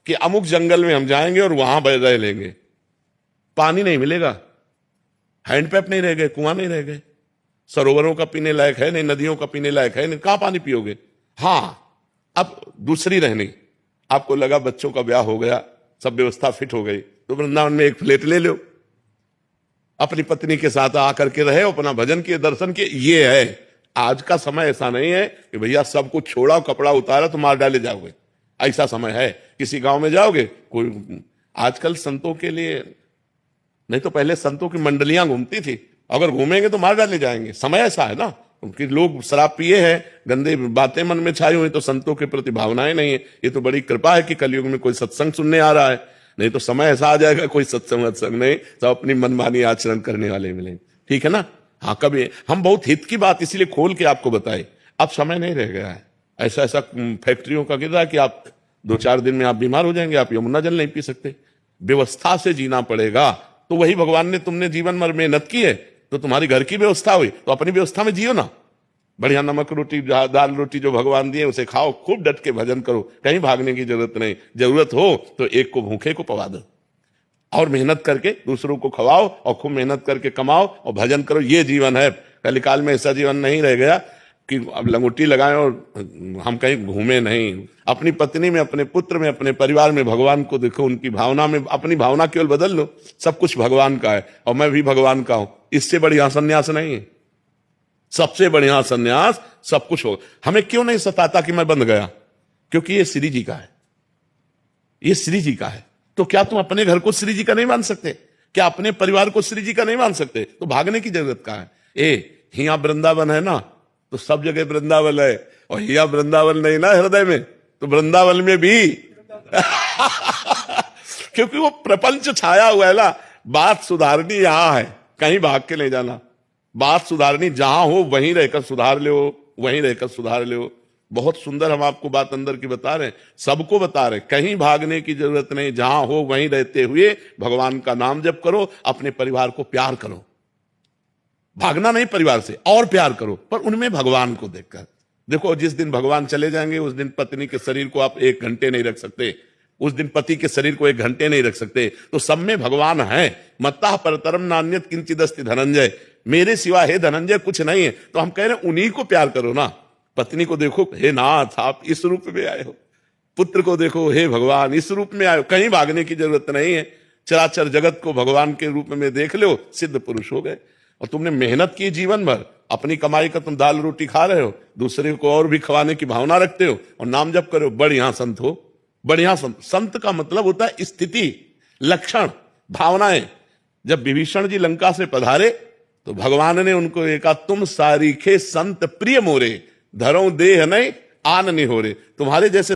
कि अमुक जंगल में हम जाएंगे और वहां रह लेंगे, पानी नहीं मिलेगा, हैंडपैप नहीं रह गए, कुआं नहीं रह गए, सरोवरों का पीने लायक है नहीं, नदियों का पीने लायक है नहीं, कहां पानी पियोगे। हाँ, अब दूसरी रहनी, आपको लगा बच्चों का ब्याह हो गया, सब व्यवस्था फिट हो गई, तो वृंदावन में एक फ्लैट ले लो, अपनी पत्नी के साथ आकर के रहे, अपना भजन किए, दर्शन किए। ये है आज का समय। ऐसा नहीं है कि भैया सब कुछ छोड़ा, कपड़ा उतारा तो मार डाले जाओगे, ऐसा समय है। किसी गांव में जाओगे, कोई आजकल संतों के लिए नहीं तो पहले संतों की मंडलियां घूमती थी, अगर घूमेंगे तो मार डाले जाएंगे। समय ऐसा है ना, उनके लोग शराब पिए हैं, गंदे बातें मन में छाई हुई, तो संतों के प्रति भावनाएं नहीं है। ये तो बड़ी कृपा है कि कलयुग में कोई सत्संग सुनने आ रहा है, नहीं तो समय ऐसा आ जाएगा कोई सत्संग नहीं, सब अपनी मनमानी आचरण करने वाले मिलेंगे। ठीक है ना। हाँ, कभी हम बहुत हित की बात इसीलिए खोल के आपको बताए, अब समय नहीं रह गया है। ऐसा ऐसा फैक्ट्रियों का गिर रहा है कि आप 2-4 दिन में आप बीमार हो जाएंगे, आप यमुना जल नहीं पी सकते। व्यवस्था से जीना पड़ेगा। तो वही भगवान ने, तुमने जीवन भर मेहनत की है तो तुम्हारी घर की व्यवस्था हुई, तो अपनी व्यवस्था में जियो ना। बढ़िया नमक रोटी, दाल रोटी जो भगवान दिए उसे खाओ, खूब डट के भजन करो, कहीं भागने की जरूरत नहीं। जरूरत हो तो एक को भूखे को पवा दो, और मेहनत करके दूसरों को खवाओ, और खूब मेहनत करके कमाओ और भजन करो। ये जीवन है। कलिकाल में ऐसा जीवन नहीं रह गया कि अब लंगोटी लगाएं और हम कहीं घूमे नहीं। अपनी पत्नी में, अपने पुत्र में, अपने परिवार में भगवान को देखो, उनकी भावना में अपनी भावना केवल बदल लो, सब कुछ भगवान का है और मैं भी भगवान का हूं। इससे बढ़िया संन्यास नहीं है। सबसे बढ़िया संन्यास सब कुछ हो। हमें क्यों नहीं सताता कि मैं बंध गया? क्योंकि ये श्री जी का है, ये श्री जी का है। तो क्या तुम अपने घर को श्री जी का नहीं मान सकते? क्या अपने परिवार को श्री जी का नहीं मान सकते? तो भागने की जरूरत कहां है? हिया वृंदावन है ना, तो सब जगह वृंदावन है, और हिया वृंदावन नहीं ना हृदय में, तो वृंदावन में भी क्योंकि वो प्रपंच छाया हुआ है ना। बात सुधारनी यहां है, कहीं भाग के नहीं जाना। बात सुधारनी जहां हो वहीं रहकर सुधार लो, वहीं रहकर सुधार लो। बहुत सुंदर हम आपको बात अंदर की बता रहे हैं, सबको बता रहे हैं, कहीं भागने की जरूरत नहीं। जहां हो वहीं रहते हुए भगवान का नाम जप करो, अपने परिवार को प्यार करो। भागना नहीं परिवार से, और प्यार करो, पर उनमें भगवान को देखकर। देखो, जिस दिन भगवान चले जाएंगे उस दिन पत्नी के शरीर को आप 1 घंटे नहीं रख सकते, उस दिन पति के शरीर को 1 घंटे नहीं रख सकते। तो सब में भगवान है। मत्ता परतरम नान्यत किंचिदस्ति धनंजय, मेरे सिवा हे धनंजय कुछ नहीं है। तो हम कह रहे हैं उन्हीं को प्यार करो ना। पत्नी को देखो, हे नाथ आप इस रूप में आए हो। पुत्र को देखो, हे भगवान इस रूप में आए हो। कहीं भागने की जरूरत नहीं है। चराचर जगत को भगवान के रूप में देख लो, सिद्ध पुरुष हो गए। और तुमने मेहनत की जीवन भर, अपनी कमाई का तुम दाल रोटी खा रहे हो, दूसरे को और भी खवाने की भावना रखते हो, और नाम जप करो। बढ़िया संत हो, बढ़िया संत। संत का मतलब होता है स्थिति, लक्षण, भावनाएं। जब विभीषण जी लंका से पधारे तो भगवान ने उनको एक तुम सारीखे संत प्रिय मोरे, धरो देह नहीं आन नहीं हो रे। तुम्हारे जैसे